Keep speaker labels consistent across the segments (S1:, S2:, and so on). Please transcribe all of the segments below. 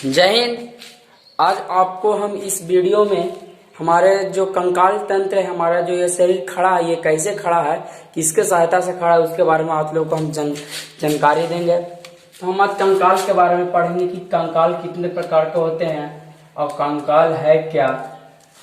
S1: जय हिंद। आज आपको हम इस वीडियो में हमारे जो कंकाल तंत्र है, हमारा जो ये शरीर खड़ा है, ये कैसे खड़ा है, किसके सहायता से खड़ा है, उसके बारे में आप लोगों को हम जानकारी देंगे। तो हम आज कंकाल के बारे में पढ़ेंगे कि कंकाल कितने प्रकार के होते हैं और कंकाल है क्या।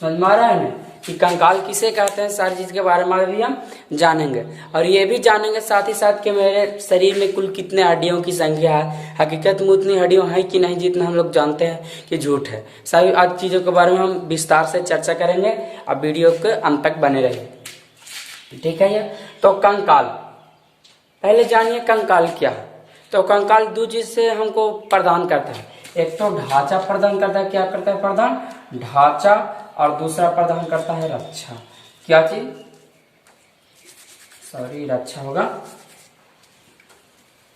S1: समझ में आ रहा है ना कि कंकाल किसे कहते हैं, सारी चीज के बारे में भी हम जानेंगे। और ये भी जानेंगे साथ ही साथ कि मेरे शरीर में कुल कितने हड्डियों की संख्या है, हकीकत में उतनी हड्डियां हैं कि नहीं जितना हम लोग जानते हैं कि झूठ है। सभी आज चीजों के बारे में हम विस्तार से चर्चा करेंगे। अब वीडियो के अंत तक बने रहिए, ठीक है। ये तो कंकाल, पहले जानिए कंकाल क्या है। तो कंकाल दो चीज से हमको प्रदान करता है, एक तो ढांचा प्रदान करता है। क्या करता है प्रदान? ढांचा। और दूसरा प्रदान करता है रक्षा। क्या चीज? सॉरी, रक्षा होगा,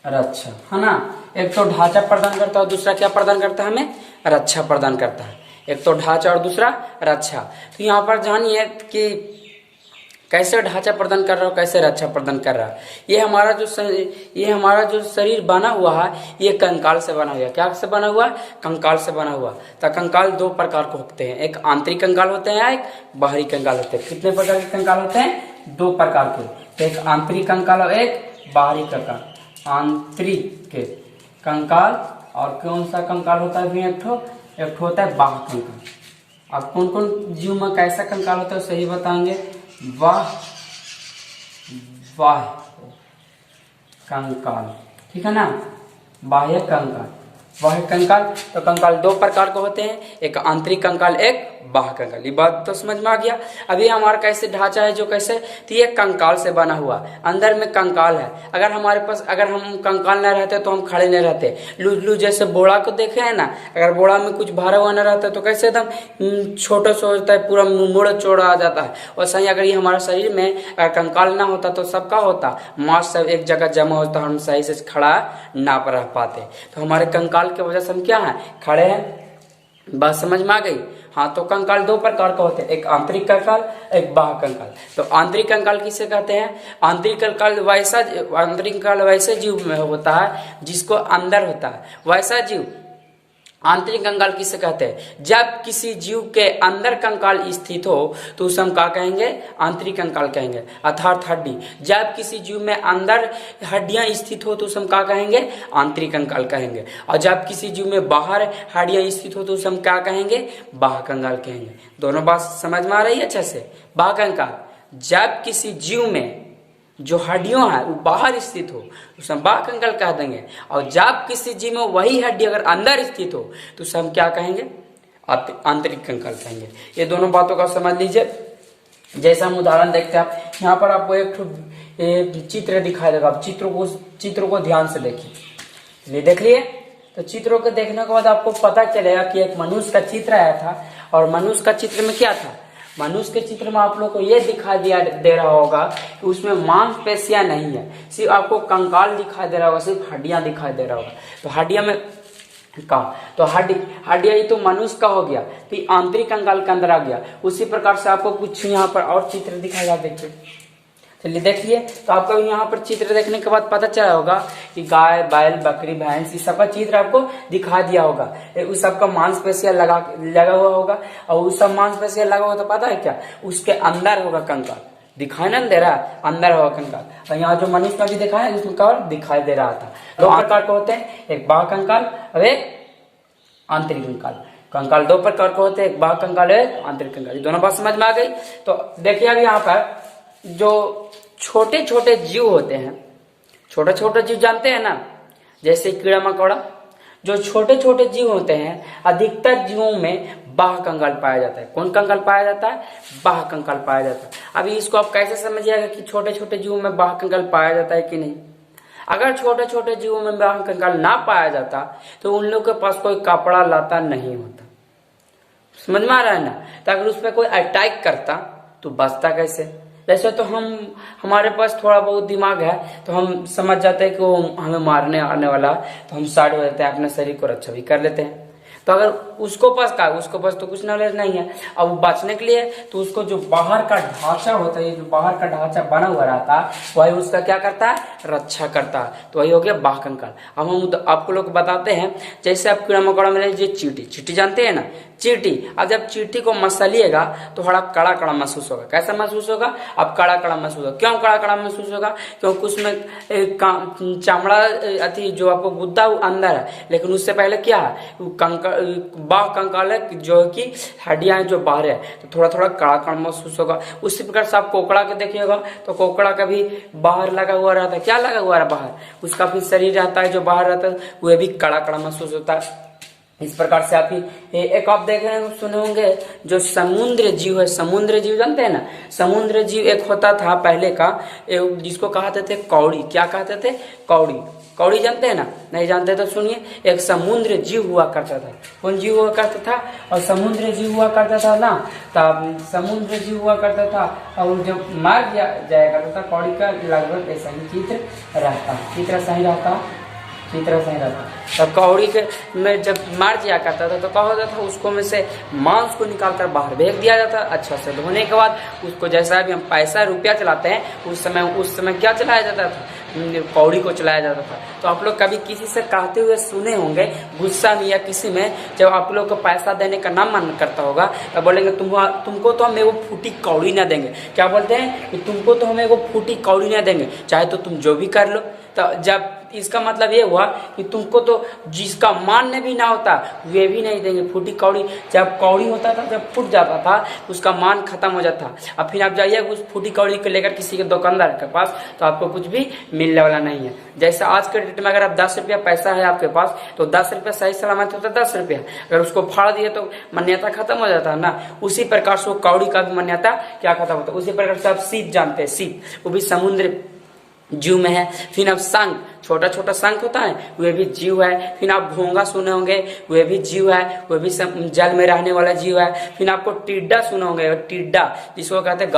S1: रक्षा है ना। एक तो ढांचा प्रदान करता है, दूसरा क्या प्रदान करता है? हमें रक्षा प्रदान करता है। एक तो ढांचा और दूसरा रक्षा। तो यहाँ पर जानिए कि कैसे ढांचा प्रदान कर रहा है, कैसे रक्षा प्रदान कर रहा है। ये हमारा जो शरीर बना हुआ है, ये कंकाल से बना हुआ है। क्या से बना हुआ? कंकाल से बना हुआ। तो कंकाल दो प्रकार के होते हैं, एक आंतरिक कंकाल होते हैं, एक बाहरी कंकाल होते हैं। कितने प्रकार के कंकाल होते हैं? दो प्रकार के, एक आंतरिक कंकाल और एक बाहरी कंकाल। आंतरिक के कंकाल और कौन सा कंकाल होता है? एक ठो होता है बाह्य कंकाल। अब कौन कौन जीव में कैसा कंकाल होता है सही बताएंगे। वाह कंकाल, ठीक है ना। बाह्य कंकाल, बाह्य कंकाल। तो कंकाल दो प्रकार के होते हैं, एक आंतरिक कंकाल, एक बाह्य कंकाल। ये बात तो समझ में आ गया। अभी हमारा कैसे ढांचा है, जो कैसे, तो ये कंकाल से बना हुआ, अंदर में कंकाल है। अगर हमारे पास, अगर हम कंकाल न रहते तो हम खड़े नहीं रहते। लूज जैसे बोड़ा को देखे है ना, अगर बोड़ा में कुछ भरा हुआ न रहता तो कैसे एकदम छोटा सा होता है, पूरा मुड़ चौड़ा आ जाता है। वैसा ही अगर ये हमारे शरीर में अगर कंकाल ना होता तो सबका होता, मांस सब एक जगह जमा होता, हम सही से खड़ा ना रह पाते। तो हमारे कंकाल की वजह से हम क्या है, खड़े हैं। बात समझ में आ गई? हाँ, तो कंकाल दो प्रकार का होते हैं, एक आंतरिक कंकाल, एक बाह्य कंकाल। तो आंतरिक कंकाल किसे कहते हैं? आंतरिक कंकाल वैसे जीव में होता है जिसको अंदर होता है, वैसा जीव। आंतरिक कंकाल किसे कहते हैं? जब किसी जीव के अंदर कंकाल स्थित हो तो उसे हम क्या कहेंगे? आंतरिक कंकाल कहेंगे, अर्थात हड्डी। जब किसी जीव में अंदर हड्डियां स्थित हो तो उसे हम क्या कहेंगे? आंतरिक कंकाल कहेंगे। और जब किसी जीव में बाहर हड्डियां स्थित हो तो उसे हम क्या कहेंगे? बाह्य कंकाल कहेंगे। दोनों बात समझ में आ रही है अच्छे से? बाह्य कंकाल, जब किसी जीव में जो हड्डियों है वो बाहर स्थित हो उसे हम बाह्य कंकाल कह देंगे। और जब किसी जीव में वही हड्डी अगर अंदर स्थित हो तो उसे हम क्या कहेंगे? आंतरिक कंकाल कहेंगे। ये दोनों बातों का समझ लीजिए। जैसा हम उदाहरण देखते हैं, आप यहाँ पर आपको एक चित्र दिखाई देगा। आप चित्रों को ध्यान से देखिए, देख लिए। तो चित्रों को देखने के बाद आपको पता चलेगा कि एक मनुष्य का चित्र आया था, और मनुष्य का चित्र में क्या था? मनुष्य के चित्र में आप लोग को ये दिखाई दे रहा होगा कि उसमें मांसपेशियां नहीं है, सिर्फ आपको कंकाल दिखाई दे रहा होगा, सिर्फ हड्डियां दिखाई दे रहा होगा। तो हड्डियां में का, तो हड्डियां ही तो मनुष्य का हो गया, तो आंतरिक कंकाल के अंदर आ गया। उसी प्रकार से आपको कुछ यहाँ पर और चित्र दिखाएगा, देखिए, चलिए देखिए। तो आपको यहाँ पर चित्र देखने के बाद पता चला होगा कि गाय, बैल, बकरी, भैंस, इस सबका चित्र आपको दिखा दिया होगा। उस सबका मांसपेशियां लगा हुआ होगा, और उस सब मांसपेशियां लगा हुआ तो पता है क्या? उसके अंदर होगा कंकाल। दिखाई नहीं दे रहा, अंदर होगा कंकाल। और यहाँ जो मनुष्य में भी दिखा है, उसमें कंकाल दिखाई दे रहा था। दो प्रकार के होते हैं, एक बाह्य कंकाल और एक आंतरिक कंकाल। कंकाल दो प्रकार के होते हैं, एक बाह्य कंकाल, एक आंतरिक कंकाल। दोनों बात समझ में आ गई? तो देखिए अब यहाँ पर जो छोटे छोटे जीव होते हैं, छोटे छोटे जीव जानते हैं ना, जैसे कीड़ा मकोड़ा, जो छोटे छोटे जीव होते हैं, अधिकतर जीवों में बाह्य कंकाल पाया जाता है। कौन कंकाल पाया जाता है? बाह्य कंकाल पाया जाता है। अभी इसको आप कैसे समझिएगा कि छोटे छोटे जीवों में बाह्य कंकाल पाया जाता है कि नहीं? अगर छोटे छोटे जीवों में बाह्य कंकाल ना पाया जाता तो उन लोगों के पास कोई कपड़ा लाता नहीं होता। समझ में आ रहा है ना? तो अगर उस पर कोई अटैक करता तो बचता कैसे? जैसे तो हमारे पास थोड़ा बहुत दिमाग है तो हम समझ जाते हैं कि वो हमें मारने आने वाला, तो हम साइड हो जाते हैं, अपने शरीर को रक्षा भी कर लेते हैं। तो अगर उसको पास का, उसको पास तो कुछ नॉलेज नहीं है। अब वो बचने के लिए तो उसको जो बाहर का ढांचा होता है, जो बाहर का ढांचा बना हुआ रहता है, वही उसका क्या करता है, रक्षा करता है। तो वही हो गया बाह्य कंकाल। अब हम आपको लोग बताते हैं, जैसे आप कीड़ा मकोड़ा में लीजिए चींटी, चींटी जानते हैं ना, चींटी। अब जब चींटी को मसलिएगा तो थोड़ा कड़ा कड़ा महसूस होगा। कैसा महसूस होगा, अब कड़ा कड़ा महसूस होगा। क्यों कड़ा कड़ा महसूस होगा, क्योंकि उसमें चमड़ा अति जो आपको गुद्दा अंदर है, लेकिन उससे पहले क्या है, बाह्य कंकाल है जो कि हड्डियां जो बाहर है, तो थोड़ा थोड़ा कड़ा कड़ा महसूस होगा। उसी प्रकार से आप कोकड़ा के देखिएगा तो कोकड़ा का भी बाहर लगा हुआ रहता है। क्या लगा हुआ है बाहर, उसका भी शरीर रहता है जो बाहर रहता है, वह भी कड़ा कड़ा महसूस होता है। इस प्रकार से आप ही एक आप देख रहे हैं, सुने होंगे जो समुद्र जीव है, समुद्र जीव जानते हैं ना, समुद्र जीव एक होता था पहले का, जिसको कहते थे कौड़ी। क्या कहते थे, कौड़ी। कौड़ी जानते हैं ना, नहीं जानते तो सुनिए, एक समुद्र जीव हुआ करता था। कौन जीव हुआ करता था, और समुद्र जीव हुआ करता था ना, तब समुद्र जीव हुआ करता था, और जब मार जाया करता था कौड़ी का लगभग ऐसा ही चित्र रहता, चित्र सही रहता, चित्र सही रहता। तब कौड़ी के में जब मार दिया करता था तो क्या होता था, उसको में से मांस को निकालकर बाहर फेंक दिया जाता। अच्छा से धोने के बाद उसको जैसा भी हम पैसा रुपया चलाते हैं, उस समय क्या चलाया जाता था, कौड़ी को चलाया जाता था। तो आप लोग कभी किसी से कहते हुए सुने होंगे गुस्सा में या किसी में, जब आप लोग को पैसा देने का नाम मन करता होगा तो बोलेंगे तुमको तो हम एगो फूटी कौड़ी ना देंगे। क्या बोलते हैं कि तुमको तो हम एगो फूटी कौड़ी ना देंगे, चाहे तो तुम जो भी कर लो। तो जब इसका मतलब ये हुआ कि तुमको तो जिसका मान्य भी ना होता वे भी नहीं देंगे। फूटी कौड़ी, जब कौड़ी होता था, जब फूट जाता था उसका मान खत्म हो जाता। अब फिर आप जाइए उस फूटी कौड़ी को लेकर किसी के दुकानदार के पास, तो आपको कुछ भी मिलने वाला नहीं है। जैसे आज के डेट में अगर आप 10 रुपया पैसा है आपके पास, तो 10 रुपया सही सलामत होता है 10 रुपया, अगर उसको फाड़ दिए तो मान्यता खत्म हो जाता है ना। उसी प्रकार से वो कौड़ी का भी मान्यता क्या खत्म होता है। उसी प्रकार से आप सीप जानते हैं, सीप वो भी समुद्र जीव में है। फिर अब शंख, छोटा छोटा शंख होता है, वह भी जीव है। फिर आप घोंगा सुने होंगे, वह भी जीव है, वह भी जल में रहने वाला जीव है। फिर आपको टिड्डा सुने होंगे, टिड्डा जिसको कहते हैं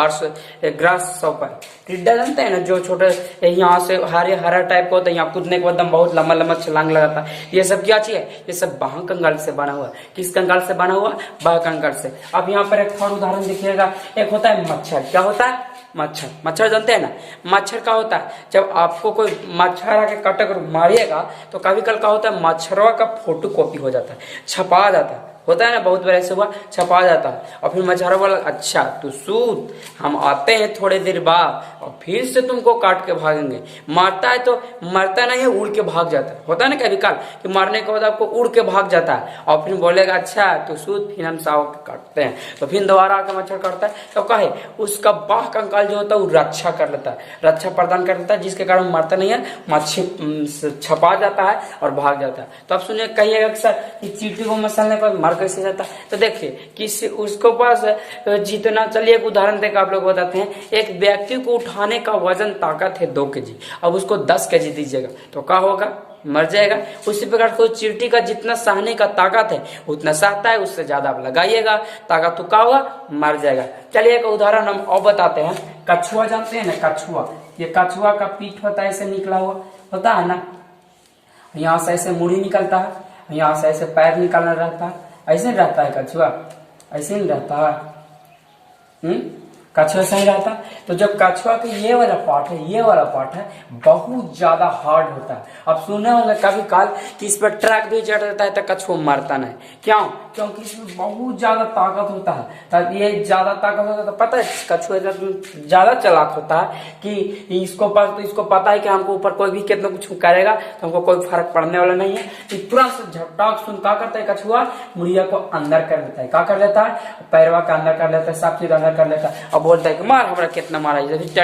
S1: ग्रास शॉपर। टिड्डा जानते हैं ना, जो छोटे यहाँ से हरा टाइप का होता है, यहाँ कूदने के बाद एकदम बहुत लंबा लंबा छलांग लगाता है। ये सब क्या चीज है, ये सब बाह्य कंकाल से बना हुआ है। किस कंकाल से बना हुआ, बाह्य कंकाल से। अब यहाँ पर एक और उदाहरण देखिएगा, एक होता है मच्छर। क्या होता है, मच्छर। मच्छर जानते हैं ना, मच्छर का होता है जब आपको कोई मच्छर आके काटकर मारिएगा तो कभी कल का होता है मच्छरवा का फोटो कॉपी हो जाता है, छपा जाता है, होता है ना, बहुत बार ऐसे हुआ, छपा जाता है। और फिर मच्छर वाला अच्छा तू सूत, हम आते हैं थोड़े देर बाद और फिर से तुमको काट के भागेंगे। मारता है तो मरता नहीं है, उड़ के भाग जाता है। होता है ना कभी काल कि मारने के बाद आपको उड़ के भाग जाता है और फिर बोलेगा अच्छा तू सूत, फिर हम साव काटते हैं। तो फिर दोबारा आकर मच्छर काटता है, तो कहे उसका बाह्य कंकाल जो होता है वो रक्षा कर लेता है, रक्षा प्रदान कर लेता है, जिसके कारण मरता नहीं है, मच्छर छपा जाता है और भाग जाता है। तो आप सुनिए, कहिएगा अक्सर कि चींटी को मसलने पर मर कैसे जाता है। तो देखिए किसी उसको पास जितना, चलिए एक उदाहरण देकर आप लोग बताते हैं। एक व्यक्ति को उठाने का वजन ताकत है 2 kg, अब उसको 10 kg दीजिएगा तो क्या होगा, मर जाएगा। उसी प्रकार को चींटी का जितना सहने का ताकत है उतना सहता है, उससे ज्यादा आप लगाइएगा ताकत तो क्या होगा, मर जाएगा। चलिए एक उदाहरण हम और बताते हैं। कछुआ जानते हैं ना, कछुआ, ये कछुआ का पीठ होता है ऐसे निकला हुआ होता है ना, यहाँ से ऐसे मुड़ी निकलता है, यहाँ से ऐसे पैर निकालना रहता है, ऐसे रहता है कछुआ, ऐसे नहीं रहता है, कछुआ सही रहता है। तो जब कछुआ का ये वाला पार्ट है, ये वाला पार्ट है बहुत ज्यादा हार्ड होता है। अब सुने होंगे कभी काल कि इस पर ट्रैक भी चढ़ जाता है तो कछुआ मरता नहीं, क्यों, क्योंकि इसमें बहुत ज्यादा ताकत होता है। तब ये ज्यादा ताकत होता है तो पता है कछुआ ज्यादा चालाक होता है कि इसको पता है कि हमको ऊपर कोई भी कितना कुछ करेगा तो हमको कोई फर्क पड़ने वाला नहीं है। तो तुरंत झपटाक सुन क्या करता है कछुआ, मुड़िया को अंदर कर देता है। क्या कर लेता है, पैरवा का अंदर कर लेता है, सब चीज अंदर कर लेता है। अब बोलता है कि मार हमरा कितना मारा इसे,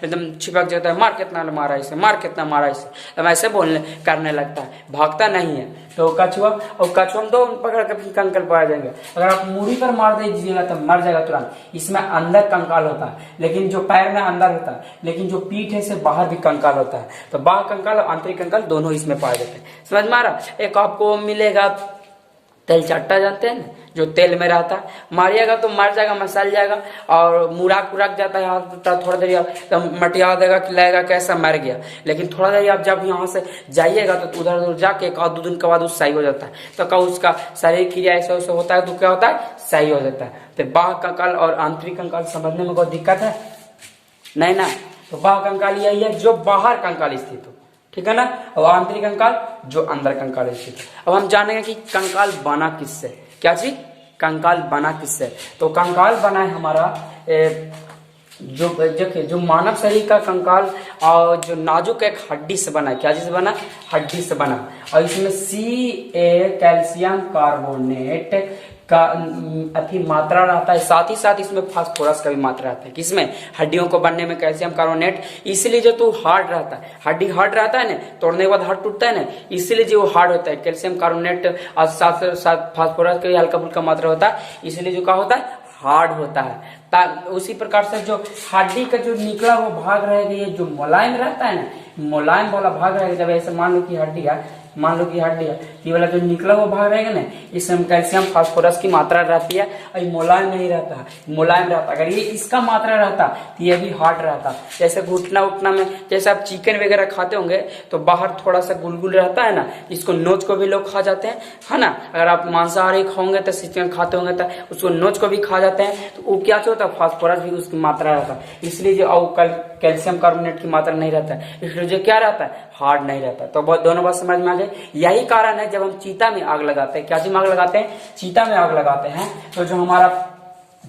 S1: एकदम छिपक जाता है, मार कितना मारा इसे, मार कितना मारा इसे, तब ऐसे बोलने करने लगता है, भागता नहीं है। तो कछुआ, और कछुआ हम 2 पकड़ के फिर कंकाल पा जाएंगे। अगर आप मुड़ी पर मार दीजिएगा तो मर जाएगा तुरंत। इसमें अंदर कंकाल होता है, लेकिन जो पैर में अंदर होता है, लेकिन जो पीठ है से बाहर भी कंकाल होता है। तो बाह्य कंकाल और आंतरिक कंकाल दोनों इसमें पाए जाते हैं। समझ में आ रहा। एक आपको मिलेगा तेल चट्टा जानते हैं ना, जो तेल में रहता है, मारिएगा तो मर जाएगा, मसल जाएगा, और मुराक उराक जाता है यहाँ, थोड़ा देर आप तो मटिया देगा कि लगेगा कैसा मर गया। लेकिन थोड़ा देर आप जब यहाँ से जाइएगा तो उधर उधर जाके एक और 2 दिन के बाद उस सही हो जाता है। तो क्या उसका शरीर क्रिया ऐसा वैसा होता है तो क्या होता है, सही हो जाता है। तो बाह्य कंकाल और आंतरिक कंकाल समझने में कोई दिक्कत है नहीं ना। तो बाह्य कंकाल यही है जो बाहर कंकाल स्थित हो, ठीक है ना, और आंतरिक कंकाल जो अंदर कंकाल स्थित हो। अब हम जानेंगे कि कंकाल बना किससे, क्या चीज, कंकाल बना किससे। तो कंकाल बना है हमारा जो देखिए जो मानव शरीर का कंकाल और जो नाजुक एक हड्डी से बना है, क्या चीज से बना, हड्डी से बना, और इसमें Ca कैल्शियम कार्बोनेट का अति मात्रा रहता है, साथ ही साथ इसमें फास्फोरस का भी मात्रा रहता है। किसमें, हड्डियों को बनने में कैल्शियम कार्बोनेट, इसीलिए जो तो हार्ड रहता है, हड्डी हार्ड रहता है ना, तोड़ने के बाद हार्ड टूटता है ना, इसीलिए जो हार्ड होता है, कैल्शियम कार्बोनेट और साथ साथ फास्फोरस का भी हल्का फुल्का मात्रा होता है, इसलिए जो क्या होता है, हार्ड होता है। उसी प्रकार से जो हड्डी का जो निकला वो भाग रहेगा, ये जो मुलायम रहता है ना, मुलायम वाला भाग रहेगा। जब ऐसे मान लो कि हड्डी है, मान लो कि हड्डी है, ये वाला जो निकला वो भाग रहेगा ना, इसमें कैल्शियम फास्फोरस की मात्रा रहती है, और ये मुलायम नहीं रहता, मुलायम रहता। अगर ये इसका मात्रा रहता तो ये भी हार्ड रहता। जैसे घुटना उठना में, जैसे आप चिकन वगैरह खाते होंगे तो बाहर थोड़ा सा गुलगुल रहता है ना, इसको नोच को भी लोग खा जाते हैं, है ना। अगर आप मांसाहारी खाओगे तो चिकन खाते होंगे तो उसको नोच को भी खा जाते हैं, तो वो क्या होता है, फास्फोरस भी उसकी मात्रा रहता है, इसलिए जो कैल्शियम कार्बोनेट की मात्रा नहीं रहता है, इसलिए जो क्या रहता है, हार्ड नहीं रहता। तो दोनों बात समझ में आ गए। यही कारण है जब हम चीता में आग लगाते हैं, क्या चीज में आग लगाते हैं, चीता में आग लगाते हैं, तो जो हमारा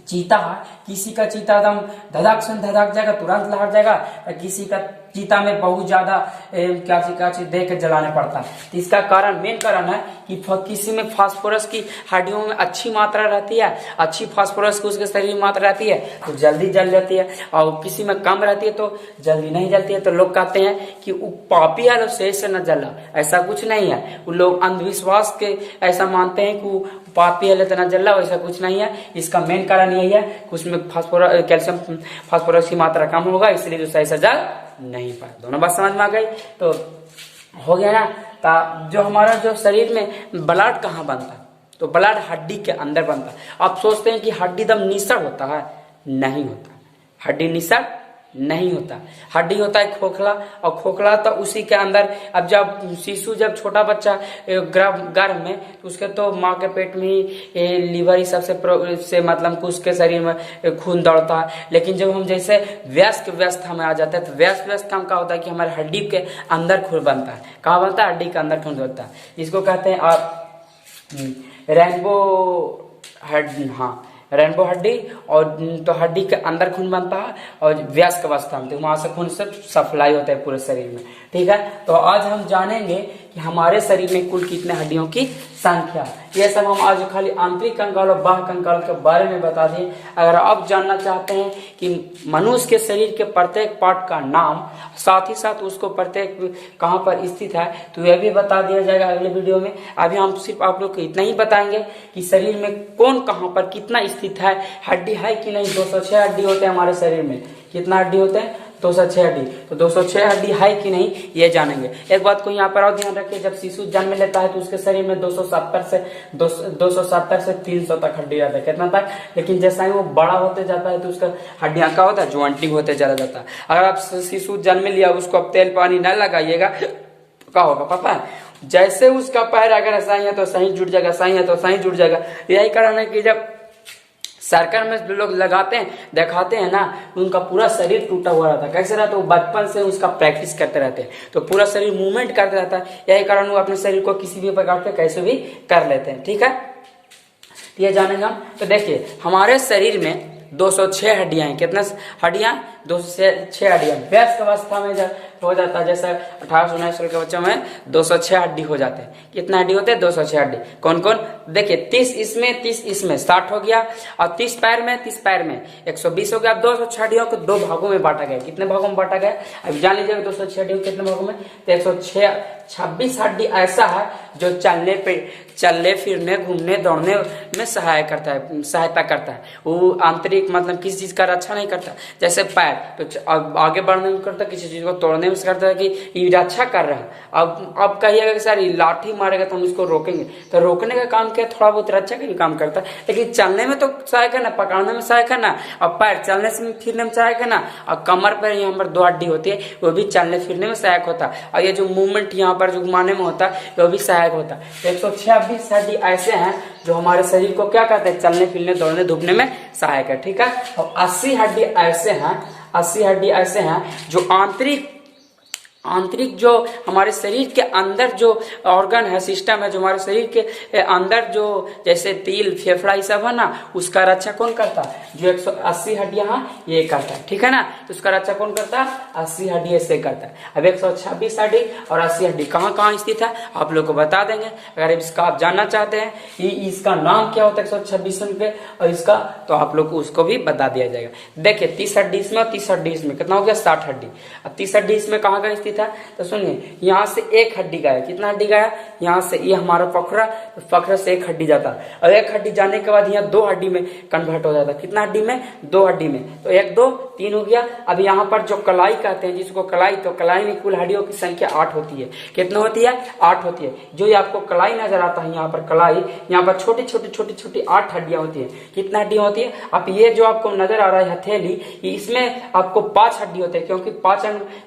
S1: चीता है, किसी का चीता एकदम धधक से धधक जाएगा, तुरंत लहट जाएगा, किसी का चीता में बहुत ज्यादा क्या चीज दे के जलाने पड़ता है। तो इसका कारण, मेन कारण है कि किसी में फास्फोरस की हड्डियों में अच्छी मात्रा रहती है, अच्छी फास्फोरस की उसके शरीर में मात्रा रहती है तो जल्दी जल जाती है, और किसी में कम रहती है तो जल्दी नहीं जलती है। तो लोग कहते हैं कि वो पापी है, सही से न जला, ऐसा कुछ नहीं है। वो लोग अंधविश्वास के ऐसा मानते हैं कि पापी है लेकिन न जला, वैसा कुछ नहीं है। इसका मेन कारण यही है कि उसमें फास्फोरस कैल्शियम फास्फोरस की मात्रा कम होगा, इसलिए जो सही से जल नहीं पाए। दोनों बात समझ में आ गई। तो हो गया ना। जो हमारा जो शरीर में ब्लड कहाँ बनता है, तो ब्लड हड्डी के अंदर बनता है। आप सोचते हैं कि हड्डी दम निसड़ होता है, नहीं होता, हड्डी निसड़ नहीं होता, हड्डी होता है खोखला, और खोखला तो उसी के अंदर। अब जब शिशु, जब छोटा बच्चा गर्भ में, तो उसके तो माँ के पेट में ही लीवर ही सबसे मतलब उसके शरीर में खून दौड़ता है। लेकिन जब हम जैसे व्यस्क व्यवस्था में आ जाते हैं, तो व्यस्क व्यवस्था में क्या होता है कि हमारे हड्डी के अंदर खून बनता है। कहाँ बनता है, हड्डी के अंदर खून बनता है। इसको कहते हैं आप रेनबो हड्डी, हाँ रेनबो हड्डी। और तो हड्डी के अंदर खून बनता है और वयस्क अवस्था में, तो वहां से खून से सप्लाई होता है पूरे शरीर में, ठीक है। तो आज हम जानेंगे कि हमारे शरीर में कुल कितने हड्डियों की संख्या। ये सब हम आज खाली आंतरिक कंकाल और बाह्य कंकाल के बारे में बता दिए। अगर आप जानना चाहते हैं कि मनुष्य के शरीर के प्रत्येक पार्ट का नाम, साथ ही साथ उसको प्रत्येक कहाँ पर स्थित है, तो यह भी बता दिया जाएगा अगले वीडियो में। अभी हम सिर्फ आप लोग को इतना ही बताएंगे कि शरीर में कौन कहाँ पर कितना स्थित है, हड्डी है कि नहीं। 206 हड्डी होते हैं हमारे शरीर में। कितना हड्डी होते हैं, 206 हड्डी। तो 206 हड्डी है कि नहीं ये जानेंगे। एक बात को यहाँ पर और ध्यान रखिए, जब शिशु जन्म लेता है तो उसके शरीर में 270 से 300 तक हड्डी रहता है। कितना तक, लेकिन जैसा ही वो बड़ा होते जाता है तो उसका हड्डियां क्या होता है, ज्वाइंटिंग होते चला जाता है। अगर आप शिशु जन्म लिया, उसको अब तेल पानी न लगाइएगा तो क्या होगा पता है, जैसे उसका पैर अगर सही है तो सही जुड़ जाएगा, सही है तो सही जुड़ जाएगा। यही कारण है कि जब सर्कल में जो लोग लगाते हैं, दिखाते हैं ना, उनका पूरा शरीर टूटा हुआ रहता है। कैसे रहता है, वो बचपन से उसका प्रैक्टिस करते रहते हैं, तो पूरा शरीर मूवमेंट करते रहता है। यही कारण वो अपने शरीर को किसी भी प्रकार से कैसे भी कर लेते हैं, ठीक है। ये जानेंगे हम। तो देखिए हमारे शरीर में 206 हड्डियां हैं। कितना हड्डियां, 206 हड्डियां। वयस्क अवस्था में जब हो जाता है, जैसे 18 से 19 साल के बच्चों में 206 हड्डी हो जाते हैं। कितना हड्डी होते हैं, 206 हड्डी। कौन कौन, देखिए 30 इसमें 30 इसमें 60 हो गया, और 30 पैर में 30 पैर में 120 हो गया। अब 206 हड्डियों को 2 भागों में बांटा गया। कितने भागों में बांटा गया, अब जान लीजिएगा 206 हड्डियों कितने भागों में, तो 126 हड्डी ऐसा है जो चलने फिरने घूमने दौड़ने में सहायता करता है। वो आंतरिक मतलब किसी चीज का रक्षा नहीं करता। जैसे पैर तो आगे बढ़ने में करता, किसी चीज को तोड़ने चलने में करता है कि ये रक्षा कर रहा है। अब कहिएगा कि सर ये लाठी मारेगा तो हम इसको रोकेंगे, तो रोकने का काम क्या, थोड़ा बहुत रक्षा का भी काम करता है, लेकिन चलने में तो सहायक है ना, पकड़ने में सहायक है ना, और पैर चलने से फिरने में सहायक है ना, और कमर पर यहाँ पर 2 हड्डी होती है, वो भी चलने फिरने में सहायक होता है, और ये जो मूवमेंट यहाँ पर जो घुमाने में होता है वो भी सहायक होता है। 126 हड्डी ऐसे हैं जो हमारे शरीर को क्या कहते हैं, चलने फिरने दौड़ने धूपने में सहायक है, ठीक है। और 80 हड्डी ऐसे हैं, 80 हड्डी ऐसे हैं जो आंतरिक जो हमारे शरीर के अंदर जो ऑर्गन है, सिस्टम है, जो हमारे शरीर के अंदर जो जैसे तिल फेफड़ा ये सब है ना, उसका रक्षा कौन करता है, जो 180 हड्डियां ये करता है, ठीक है ना। उसका रक्षा कौन करता है, 80 हड्डी ऐसे करता है। अब 126 हड्डी और 80 हड्डी कहाँ कहाँ स्थित है आप लोग को बता देंगे। अगर इसका आप जानना चाहते हैं इसका नाम क्या होता है 126 के और इसका, तो आप लोग को उसको भी बता दिया जाएगा। देखिए 30 हड्डी इसमें और 30 हड्डी इसमें, कितना हो गया 60 हड्डी। अब 30 हड्डी इसमें कहाँ कहाँ स्थित है, तो सुनिए यहाँ से एक हड्डी गया, कितना हड्डी गया, यहाँ से ये हमारा पखरा, तो पखरा से एक हड्डी जाता है, और एक हड्डी जाने के बाद यहाँ 2 हड्डी में कन्वर्ट हो जाता है, कितना हड्डी में, 2 हड्डी में, तो 1 2 3 हो गया। अब यहाँ पर जो कलाई कहते हैं जिसको कलाई, तो कलाई में कुल हड्डियों की संख्या 8 होती है, कितना होती है 8 होती है। जो ये आपको कलाई नजर आता है यहाँ पर कलाई, यहाँ पर छोटी छोटी 8 हड्डियां होती है, कितना हड्डियां होती है। अब ये जो आपको नजर आ रहा है हथेली, इसमें आपको 5 हड्डी होते हैं, क्योंकि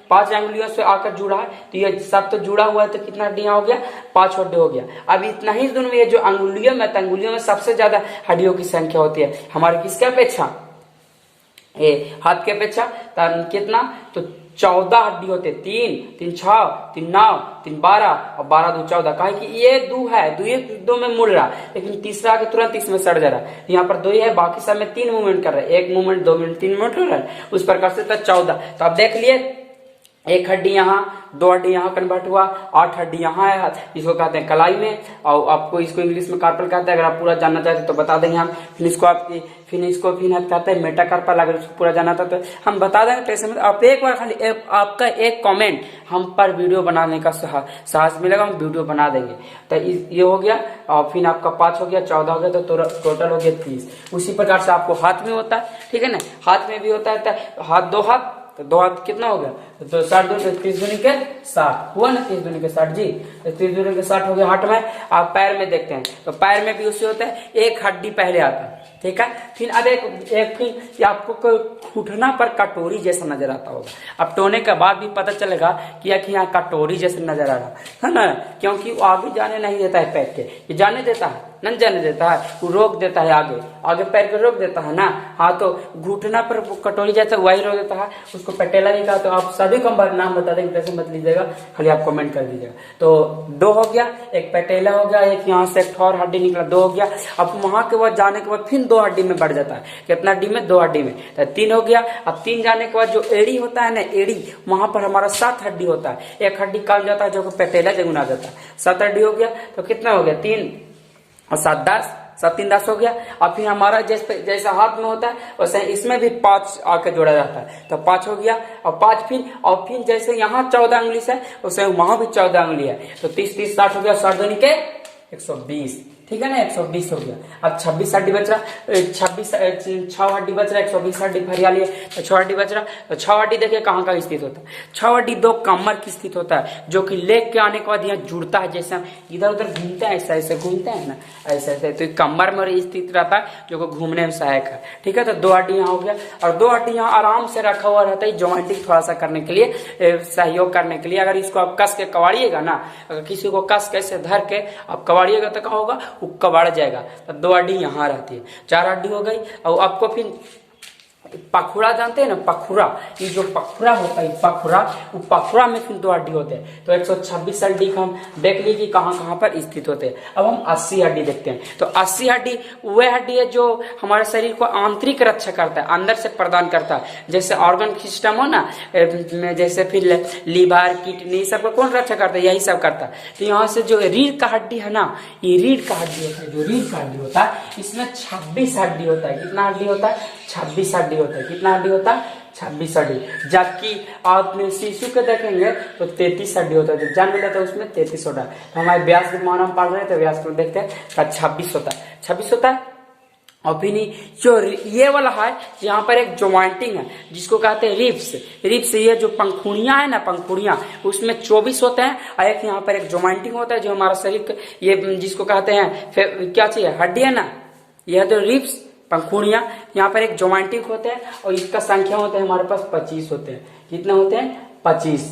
S1: 5 अंगुलियों से आकर जुड़ा है, तो ये सब तो जुड़ा हुआ है, तो कितना हड्डियां हो गया 5 हड्डी हो गया। अब इतना ही दोनों में ये जो अंगुलियों में सबसे ज्यादा हड्डियों की संख्या होती है हमारे किसके अपेक्षा, हाथ के अपेक्षा, कितना, तो 14 हड्डी होते, 3 3 6 3 9 3 12 और 12 2 14। कहा कि ये 2 है, 2 में मुड़ रहा, लेकिन तीसरा के तुरंत इसमें सड़ जा रहा है। यहाँ पर 2 ही है, बाकी सब में 3 मूवमेंट कर रहे हैं, 1 मूवमेंट 2 मूवमेंट 3 मूवमेंट हो रहा है, उस प्रकार से 14। तो आप देख लिए, 1 हड्डी यहाँ, 2 हड्डी यहाँ कन्वर्ट हुआ, 8 हड्डी यहाँ है, इसको कहते हैं कलाई में, और आपको इसको इंग्लिश में कार्पल कहते हैं। अगर आप पूरा जानना चाहते तो बता देंगे हम। फिर इसको कहते हैं मेटाकार्पल। अगर उसको पूरा जानना था तो हम बता देंगे। पैसे में आप एक बार खाली आपका एक कमेंट हम पर वीडियो बनाने का साहस मिलेगा, हम वीडियो बना देंगे। तो ये हो गया, और फिर आपका 5 हो गया, 14 हो गया, तो टोटल हो गया 30। उसी प्रकार से आपको हाथ में होता है, ठीक है ना, हाथ में भी होता है, हाथ 2 हाथ, तो 2 हाथ कितना हो गया, तो 60 2 30 दूनी के 60 हुआ ना, 30 दूनी के 60 जी, 30 दूनी के 60 हो गया हाथ में। आप पैर में देखते हैं तो पैर में भी उससे होता है, 1 हड्डी पहले आता है, ठीक है। फिर अब फिर आपको घुटना पर कटोरी जैसा नजर आता होगा। अब टोने के बाद भी पता चलेगा कि यहाँ कटोरी जैसे नजर आ रहा है ना, क्योंकि वो आगे जाने नहीं देता है पैर के, ये जाने देता है, नहीं जाने देता है, वो रोक देता है, आगे पैर को रोक देता है ना। हाँ, तो घुटना पर कटोरी जैसा वही रोक देता है, उसको पटेला भी कहा। तो आप सभी को नाम बता देंगे, कैसे मत लीजिएगा, खाली आप कमेंट कर दीजिएगा। तो 2 हो गया, एक पटेला हो गया, एक यहाँ से एक और हड्डी निकला, 2 हो गया। अब वहां के बाद जाने के बाद फिर 2 हड्डी में बढ़ जाता है, कितना हड्डी में, 2 हड्डी में, तो 3 हो गया। अब 3 जाने के बाद जो एड़ी होता है ना, एड़ी, वहां पर हमारा 7 हड्डी होता है, एक हड्डी कम जाता है जो पटेला जगुना जाता है, 7 हड्डी हो गया। तो कितना हो गया, 3 और 7 10, 7 3 10 हो गया। अब फिर हमारा जैसा हाथ में होता है वैसे इसमें भी 5 आके जोड़ा जाता है, तो 5 हो गया। और 5 फिर जैसे यहाँ 14 उंगली है वैसे वहां भी 14 उंगली है, तो 30 30 60 हो गया, 60 दूनी के 120, ठीक है ना, 120 हो गया। अब 26 हड्डी बच रहा, 6 हड्डी बच रहा, 120 हड्डी फरिया लिए, तो 6 हड्डी बच रहा। तो 6 हड्डी देखिए कहाँ का स्थित होता है, 6 हड्डी 2 कमर की स्थित होता है, जो कि लेग के आने के बाद यहाँ जुड़ता है, जैसे इधर उधर घूमते हैं, ऐसे घूमते हैं ना, ऐसे तो कमर में स्थित रहता है, जो कि घूमने में सहायक है, ठीक है। तो 2 हड्डी यहाँ हो गया, और 2 हड्डी यहाँ आराम से रखा हुआ रहता है, ज्वाइंटिंग थोड़ा सा करने के लिए, सहयोग करने के लिए। अगर इसको आप कस के कबाड़िएगा ना, अगर किसी को कस कैसे धर के आप कबाड़िएगा तो क्या होगा, वो कबाड़ जाएगा। तब 2 हड्डी यहाँ रहती है, 4 हड्डी हो गई। और आपको फिर पखुड़ा जानते हैं ना, पखुड़ा, ये जो पखुड़ा होता है, वो पखुड़ा में फिर 2 हड्डी होते हैं। तो 126 हड्डी हम देख लीजिए कहाँ कहाँ पर स्थित होते हैं। अब हम 80 हड्डी देखते हैं। तो 80 हड्डी वह हड्डी है जो हमारे शरीर को आंतरिक रक्षा करता है, अंदर से प्रदान करता है। जैसे ऑर्गन सिस्टम हो ना, जैसे फिर लीवर किडनी सबको कौन रक्षा करता है, यही सब करता है। तो यहाँ से जो रीढ़ का हड्डी है ना, ये रीढ़ का हड्डी होता है, जो रीढ़ का हड्डी होता है इसमें 26 हड्डी होता है। कितना हड्डी होता है, 26 हड्डी होता है। कितना हड्डी होता है, 26 हड्डी। जबकि आप शिशु के देखेंगे तो 33 हड्डी होता है, जब जन्म लेता है उसमें 33 होता है। तो हमारे व्यास के मान हम पढ़ रहे थे, व्यास को देखते हैं 26 होता है, 26 होता है। और फिर जो ये वाला है, यहाँ पर एक ज्वाइंटिंग है जिसको कहते हैं रिब्स। रिब्स ये जो पंखुड़ियां है ना, पंखुड़ियां, उसमें 24 होते हैं। और एक यहाँ पर एक ज्वाइंटिंग होता है जो हमारा शरीर ये जिसको कहते हैं क्या चाहिए, हड्डी है ना, यह तो रिब्स पंखुड़ियां, यहाँ पर एक ज्वाइंटिंग होते हैं। और इसका संख्या होते हैं हमारे पास 25 होते हैं। कितने होते हैं? 25।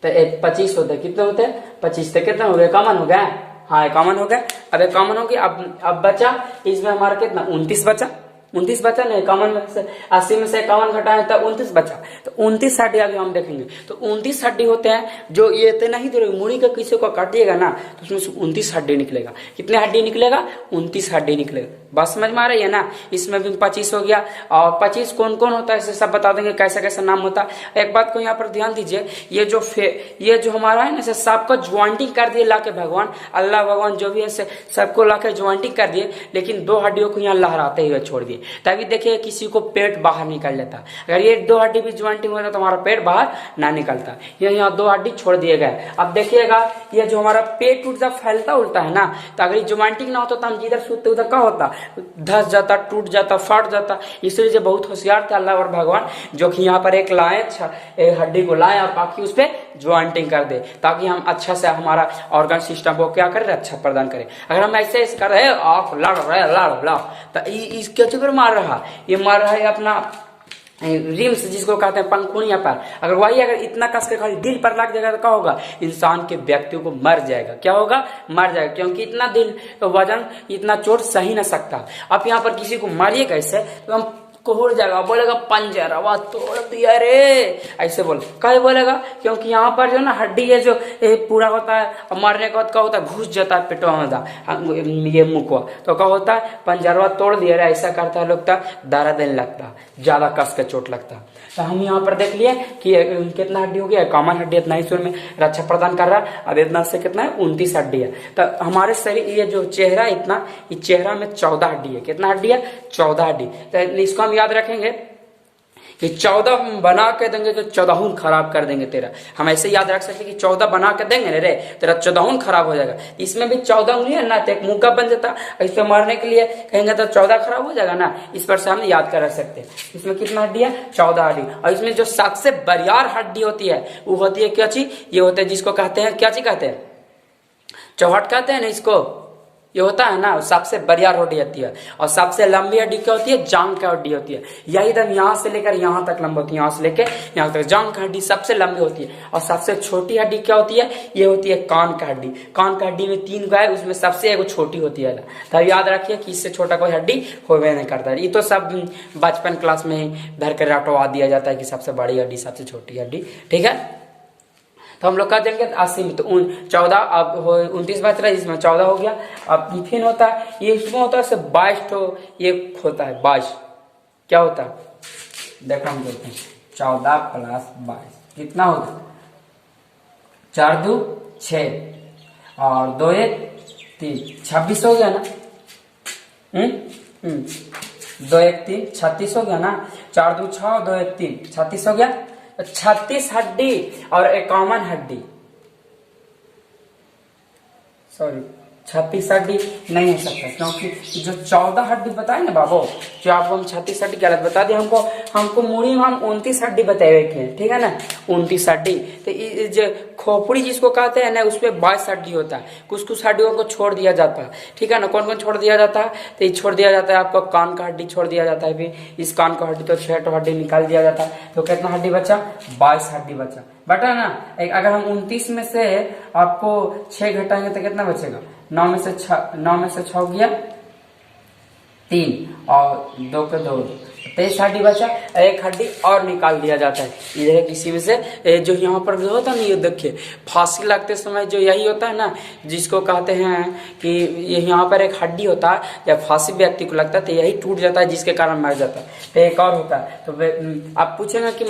S1: तो 25 होते हैं। कितने होते हैं? 25। तो कितना हो गया? कॉमन हो गया। हाँ कॉमन हो गया। अब एक कॉमन हो गया। अब बचा इसमें हमारा कितना? 29 बचा। 29 बचा नहीं, कॉमन में से 80 में से 51 घटाए तो 29 बचा। तो 29 हड्डी अभी हम देखेंगे। तो 29 हड्डी होते हैं जो ये इतना ही दूर मुड़ी का किसी को काटिएगा ना तो उसमें से 29 हड्डी निकलेगा। कितने हड्डी निकलेगा? 29 हड्डी निकलेगा। बात समझ में आ रही है ना? इसमें भी 25 हो गया। और 25 कौन कौन होता है इसे सब बता देंगे, कैसा कैसा नाम होता है। एक बात को यहाँ पर ध्यान दीजिए, ये जो हमारा है ना, सबको ज्वाइंटिंग कर दिए लाके भगवान, अल्लाह भगवान जो भी है सबको लाके ज्वाइंटिंग कर दिए, लेकिन 2 हड्डियों को यहाँ लहराते हुए छोड़ दिए। तभी देखिए किसी को पेट बाहर निकल जाता। अगर ये 2 हड्डी भी ज्वाइंटिंग होता तो हमारा पेट बाहर ना निकलता। ये यहाँ 2 हड्डी छोड़ दिए गए। अब देखिएगा ये जो हमारा पेट उठ जब फैलता उल्टा है ना, तो अगर ज्वाइंटिंग ना होता तो हम जिधर सोते उधर क्या होता? धस जाता, टूट जाता, फट जाता। इसलिए बहुत होशियार थे अल्लाह और भगवान, जो कि यहाँ पर एक लाए हड्डी को लाए और बाकी उस पर ज्वाइंटिंग कर दे, ताकि हम अच्छा से हमारा ऑर्गन सिस्टम को क्या करे? अच्छा प्रदान करे। अगर हम ऐसे कर रहे आप लड़ रहे तो इसके चक्कर मार रहा, ये मार रहा है अपना रिम्स जिसको कहते हैं पंखुड़ियां पर। अगर वही अगर इतना कस के खाली दिल पर लग जाएगा तो क्या होगा? इंसान के व्यक्ति को मर जाएगा। क्या होगा? मर जाएगा, क्योंकि इतना दिल वजन इतना चोट सही ना सकता। अब यहाँ पर किसी को मारिए कैसे तो हम कोहर जाएगा, बोलेगा पंजरवा तोड़ दिया रे, ऐसे बोल कहे बोलेगा, क्योंकि यहाँ पर जो ना हड्डी है जो पूरा होता है, मरने के बाद क्या होता है? घुस जाता है पेटवा में ये मुखवा, तो क्या होता है? पंजरवा तोड़ दिया रे, ऐसा करता है लोग, दर्द देने लगता, ज्यादा कस के चोट लगता। तो हम यहाँ पर देख लिए कि कितना हड्डी हो गया। कॉमन हड्डी इतना ही में रक्षा प्रदान कर रहा है। अब इतना से कितना है? 29 हड्डी है। तो हमारे शरीर ये जो चेहरा इतना, इस चेहरा में 14 हड्डी है। कितना हड्डी है? 14 हड्डी। तो इसको हम याद रखेंगे कि 14 बना के देंगे तो 14 खराब कर देंगे तेरा। हम ऐसे याद रख सकते कि 14 बना के देंगे रे तेरा 14 खराब हो जाएगा। इसमें भी 14 उंगली है ना, तो एक मुक्का बन जाता। इस मारने के लिए कहेंगे तो 14 खराब हो जाएगा ना, इस पर से हम याद कर सकते हैं। इसमें कितना हड्डी है? 14 हड्डी। और इसमें जो सबसे बरियार हड्डी होती है वो होती है क्या चीज? ये होते हैं जिसको कहते हैं, क्या चीज कहते हैं? चौहट कहते हैं ना इसको। ये होता है ना, सबसे बढ़िया हड्डी होती है। और सबसे लंबी हड्डी क्या होती है? जांग की हड्डी होती है। यही एकदम यहाँ से लेकर यहाँ तक लंबी होती है, यहाँ से लेकर यहाँ तक जांग की हड्डी सबसे लंबी होती है। और सबसे छोटी हड्डी क्या होती है? ये होती है कान की हड्डी। कान की हड्डी में 3 गो है, उसमें सबसे एक छोटी होती है। तब याद रखिए कि इससे छोटा कोई हड्डी होवे नहीं करता। ये तो सब बचपन क्लास में ही धर कर रटवा दिया जाता है कि सबसे बड़ी हड्डी, सबसे छोटी हड्डी। ठीक है, तो हम लोग कह देंगे 80 में तो 14, अब 29 बच रहा है, इसमें 14 हो गया। अब फिर होता है ये, इसमें होता है 22 तो ये होता है 22। क्या होता है? देखो हम देखते हैं 14 + 22 कितना होगा? 4 2 6 और 2 1 3 26 हो गया ना। 2 1 3 36 हो गया ना। 4 2 6 2 1 3 36 हो गया। 36 हड्डी और एक कॉमन हड्डी, सॉरी 36 हड्डी नहीं हो सकता, क्योंकि जो 14 हड्डी बताए ना बाबू, जो आपको हम 36 हड्डी गलत बता दिए। हमको मुड़ी में हम 29 हड्डी बताए कि, ठीक है ना, 29 हड्डी। तो जो खोपड़ी जिसको कहते हैं ना, उसपे 22 हड्डी होता है। कुछ कुछ हड्डियों को छोड़ दिया जाता है, ठीक है ना। कौन कौन छोड़ दिया जाता है? तो ये छोड़ दिया जाता है आपको कान का हड्डी छोड़ दिया जाता है। फिर इस कान का हड्डी तो 6 हड्डी निकाल दिया जाता है। तो कितना हड्डी बचा? 22 हड्डी बचा ना। अगर हम 29 में से आपको 6 घटाएंगे तो कितना बचेगा? 9 में से 6 गया 3 और 2 के 2, 23 हड्डी बचा। एक हड्डी और निकाल दिया जाता है इधर किसी में से। जो यहाँ पर जो होता है ना, ये देखिए फांसी लगते समय जो यही होता है ना, जिसको कहते हैं कि ये यहाँ पर एक हड्डी होता है, जब फांसी व्यक्ति को लगता है तो यही टूट जाता है, जिसके कारण मर जाता है। तो एक और होता है। तो आप पूछेंगे कि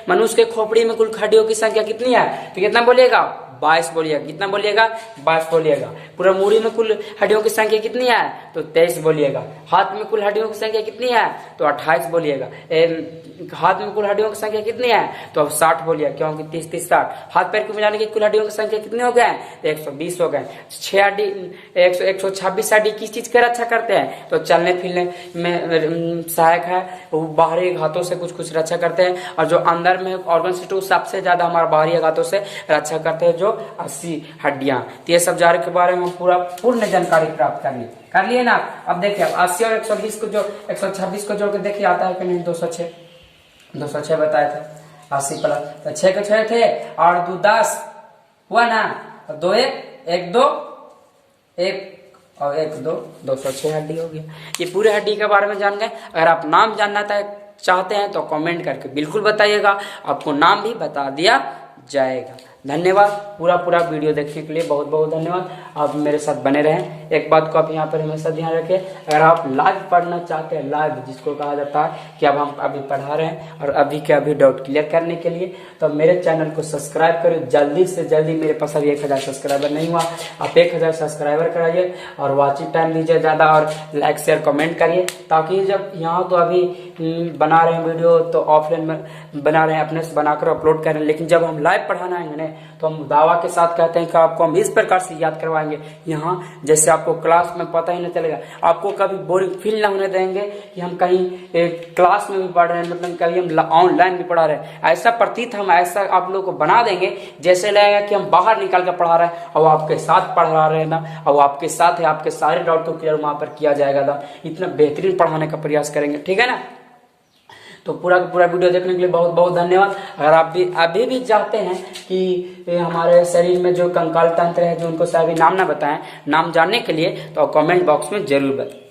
S1: मनुष्य के खोपड़ी में कुल हड्डियों की संख्या कितनी है, तो कितना बोलिएगा? 22 बोलिएगा। कितना बोलिएगा? 22 बोलिएगा। पूरा मूड़ी में कुल हड्डियों की संख्या कितनी है? तो 23 बोलिएगा। हाथ में कुल हड्डियों की संख्या कितनी है? तो 28 बोलिएगा। हाथ में कुल हड्डियों की संख्या कितनी है? तो अब 60 बोलिएगा, क्योंकि 30 30 60। हाथ पैर को मिलाने की कुल हड्डियों की संख्या कितने हो गए? तो 120 हो गए। 6 हड्डी 126 हड्डी किस चीज का रक्षा करते हैं? तो चलने फिरने में सहायक है। वो बाहरी घातों से कुछ कुछ रक्षा करते हैं, और जो अंदर में ऑर्गन सिस्टम सबसे ज्यादा हमारा बाहरी घातों से रक्षा करते हैं, जो 80 हड्डियां। तो ये सब जार के बारे में पूरा पूर्ण जानकारी प्राप्त कर लिए ना। अब देखिए 80 और 120 को जो 126 को जोड़ के देखिए आता है कि नहीं? 206 बताए थे। 80 प्लस तो 6 के 6 थे और 2 10 हुआ ना। 2 1 2 1 और 1 2 206 हड्डी हो गया। ये पूरे हड्डी के बारे में जान गए। अगर आप नाम जानना चाहते हैं तो कमेंट करके बिल्कुल बताइएगा, आपको नाम भी बता दिया जाएगा। धन्यवाद। पूरा वीडियो देखने के लिए बहुत बहुत धन्यवाद। आप मेरे साथ बने रहें। एक बात को आप यहाँ पर हमेशा ध्यान रखें, अगर आप लाइव पढ़ना चाहते हैं, लाइव जिसको कहा जाता है कि अब हम अभी पढ़ा रहे हैं और अभी के अभी डाउट क्लियर करने के लिए, तो मेरे चैनल को सब्सक्राइब करें जल्दी से जल्दी। मेरे पास अभी 1000 सब्सक्राइबर नहीं हुआ, आप 1000 सब्सक्राइबर कराइए और वॉचिंग टाइम लीजिए ज़्यादा, और लाइक शेयर कमेंट करिए, ताकि जब यहाँ तो अभी बना रहे हैं वीडियो तो ऑफलाइन में बना रहे हैं, अपने से बनाकर अपलोड कर रहे हैं, लेकिन जब हम लाइव पढ़ाना है तो हम दावा के साथ कहते हैं कि आपको हम इस प्रकार से याद करवाएंगे यहाँ, जैसे आपको क्लास में पता ही नहीं चलेगा, आपको कभी बोरिंग फील ना होने देंगे कि हम कहीं क्लास में भी पढ़ रहे हैं, मतलब कभी हम ऑनलाइन भी पढ़ा रहे हैं। ऐसा प्रतीत हम ऐसा आप लोगों को बना देंगे जैसे लगेगा कि हम बाहर निकल कर पढ़ा रहे हैं और आपके साथ पढ़ा रहे हैं ना, और आपके साथ है, आपके सारे डाउट को क्लियर वहां पर किया जाएगा ना। इतना बेहतरीन पढ़ाने का प्रयास करेंगे, ठीक है ना। तो पूरा वीडियो देखने के लिए बहुत बहुत धन्यवाद। अगर आप भी अभी भी चाहते हैं कि हमारे शरीर में जो कंकाल तंत्र है, जो उनको सभी नाम ना बताएं, नाम जानने के लिए, तो कमेंट बॉक्स में जरूर बताएं।